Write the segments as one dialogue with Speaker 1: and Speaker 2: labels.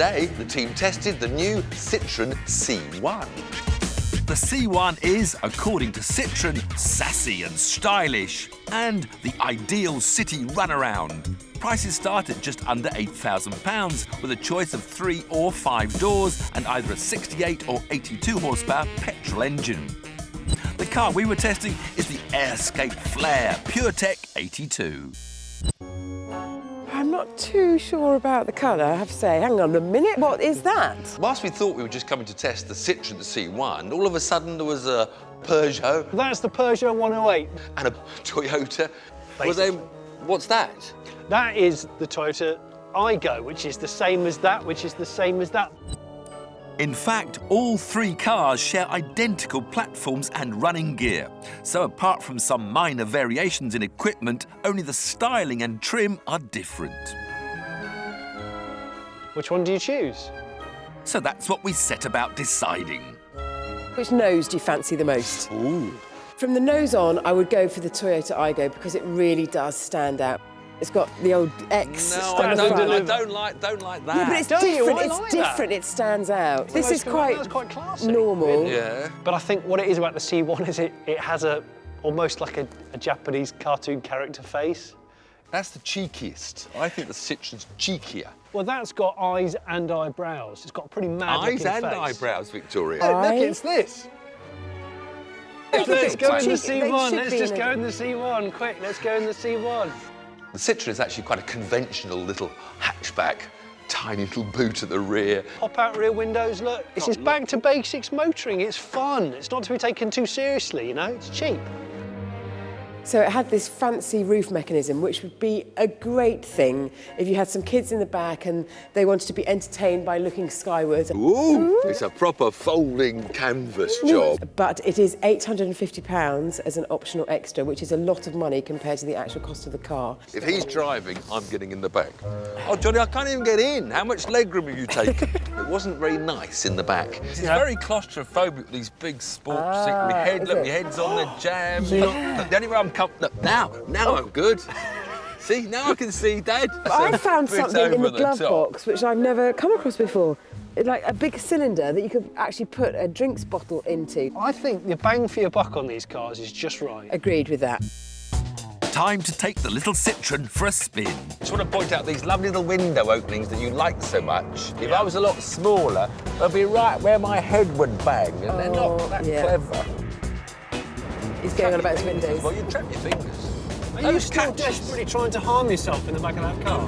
Speaker 1: Today, the team tested the new Citroen C1.
Speaker 2: The C1 is, according to Citroen, sassy and stylish, and the ideal city runaround. Prices start at just under £8,000, with a choice of 3 or 5 doors and either a 68 or 82 horsepower petrol engine. The car we were testing is the Airscape Flare PureTech 82.
Speaker 3: I'm not too sure about the colour, I have to say. Hang on a minute, what is that?
Speaker 1: Whilst we thought we were just coming to test the Citroen C1, all of a sudden there was a Peugeot.
Speaker 4: That's the Peugeot 108.
Speaker 1: And a Toyota. What's that?
Speaker 4: That is the Toyota Aygo, which is the same as that, which is the same as that.
Speaker 2: In fact, all 3 cars share identical platforms and running gear. So apart from some minor variations in equipment, only the styling and trim are different.
Speaker 4: Which one do you choose?
Speaker 2: So that's what we set about deciding.
Speaker 3: Which nose do you fancy the most?
Speaker 1: Ooh.
Speaker 3: From the nose on, I would go for the Toyota Aygo because it really does stand out. It's got the old X.
Speaker 1: No,
Speaker 3: on
Speaker 1: I
Speaker 3: the front.
Speaker 1: don't like that.
Speaker 3: Yeah, but it's
Speaker 4: Don't you?
Speaker 3: different.
Speaker 4: I
Speaker 3: It's
Speaker 4: like
Speaker 3: different.
Speaker 4: that.
Speaker 3: It stands out. This is
Speaker 4: That's quite classy.
Speaker 3: normal.
Speaker 1: Yeah.
Speaker 4: But I think what it is about the C1 is it has almost like a Japanese cartoon character face.
Speaker 1: That's the cheekiest. I think the Citroen's cheekier.
Speaker 4: Well, that's got eyes and eyebrows. It's got a pretty mad looking
Speaker 1: Eyes and
Speaker 4: face.
Speaker 1: eyebrows, Victoria.
Speaker 4: Look, it's this. Let's go in the
Speaker 3: They
Speaker 4: C1.
Speaker 3: should
Speaker 4: Let's
Speaker 3: be
Speaker 4: just
Speaker 3: in
Speaker 4: go
Speaker 3: it.
Speaker 4: in the C1. Quick, let's go in the C1.
Speaker 1: The Citroen is actually quite a conventional little hatchback, tiny little boot at the rear.
Speaker 4: Pop out rear windows, look. This is back to basics motoring. It's fun. It's not to be taken too seriously, you know? It's cheap.
Speaker 3: So it had this fancy roof mechanism, which would be a great thing if you had some kids in the back and they wanted to be entertained by looking skyward.
Speaker 1: Ooh, it's a proper folding canvas job.
Speaker 3: But it is £850 as an optional extra, which is a lot of money compared to the actual cost of the car.
Speaker 1: If he's driving, I'm getting in the back. Oh, Johnny, I can't even get in. How much legroom have you taken? It wasn't very nice in the back. It's very claustrophobic with these big sports seats. My head,
Speaker 3: is
Speaker 1: look,
Speaker 3: it?
Speaker 1: my head's on the jam.
Speaker 3: Yeah.
Speaker 1: Look, the only way I'm look, now I'm good. See, now I can see Dad.
Speaker 3: I found
Speaker 1: Bit
Speaker 3: something in the
Speaker 1: over
Speaker 3: glove
Speaker 1: top.
Speaker 3: box which I've never come across before. It's like a big cylinder that you could actually put a drinks bottle into.
Speaker 4: I think the bang for your buck on these cars is just right.
Speaker 3: Agreed with that.
Speaker 2: Time to take the little Citroen for a spin.
Speaker 1: I just want to point out these lovely little window openings that you like so much. If I was a lot smaller, they'd be right where my head would bang, and they're not that clever.
Speaker 3: He's going on about his windows.
Speaker 1: Well, you trap your fingers.
Speaker 4: Are you still desperately trying to harm yourself in the back of that car?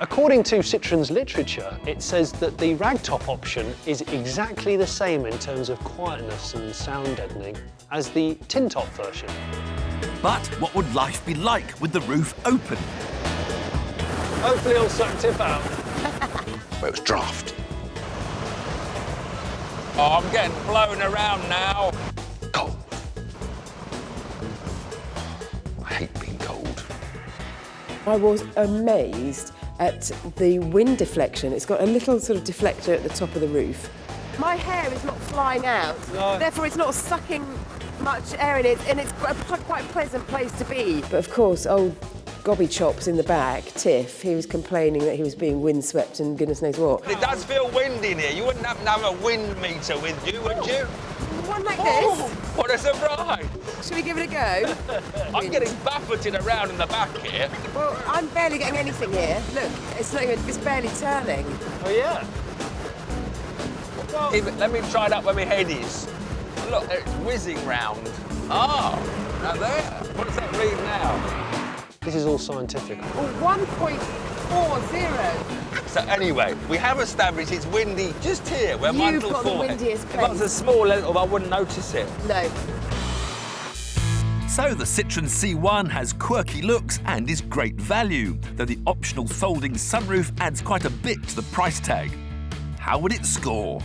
Speaker 4: According to Citroen's literature, it says that the ragtop option is exactly the same in terms of quietness and sound deadening as the tin top version.
Speaker 2: But what would life be like with the roof open?
Speaker 4: Hopefully it'll suck tip out.
Speaker 1: Well, it was draft. Oh, I'm getting blown around now. Cold. I hate being cold.
Speaker 3: I was amazed at the wind deflection. It's got a little sort of deflector at the top of the roof. My hair is not flying out, therefore it's not sucking much air in it, and it's quite a pleasant place to be. But of course, old Gobby Chops in the back, Tiff, he was complaining that he was being windswept and goodness knows what.
Speaker 1: It does feel windy in here. You wouldn't happen to have a wind meter with you, would you?
Speaker 3: One like this.
Speaker 1: What a surprise!
Speaker 3: Shall we give it a go?
Speaker 1: I'm getting buffeted around in the back here.
Speaker 3: Well, I'm barely getting anything here. Look, it's not even, it's barely turning.
Speaker 4: Oh, yeah.
Speaker 1: Let me try it up where my head is. Look, it's whizzing round. Ah, now there. What does that read now?
Speaker 4: This is all scientific.
Speaker 3: Well, 1.40.
Speaker 1: So anyway, we have established it's windy just here, where my
Speaker 3: You've
Speaker 1: little
Speaker 3: got the
Speaker 1: forehead.
Speaker 3: windiest
Speaker 1: If I was a
Speaker 3: place.
Speaker 1: small little, I wouldn't notice it.
Speaker 3: No.
Speaker 2: So the Citroen C1 has quirky looks and is great value, though the optional folding sunroof adds quite a bit to the price tag. How would it score?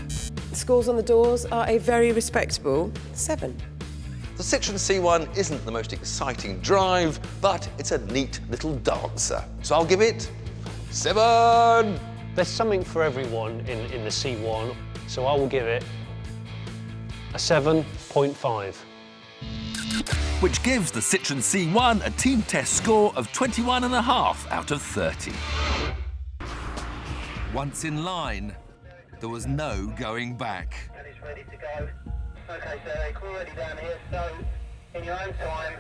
Speaker 3: The scores on the doors are a very respectable 7.
Speaker 1: The Citroen C1 isn't the most exciting drive, but it's a neat little dancer. So I'll give it 7.
Speaker 4: There's something for everyone in the C1, so I will give it a 7.5.
Speaker 2: Which gives the Citroen C1 a team test score of 21.5 out of 30. Once in line, there was no going back.
Speaker 5: And it's ready to go. Okay, so we're already down here, so in your own time,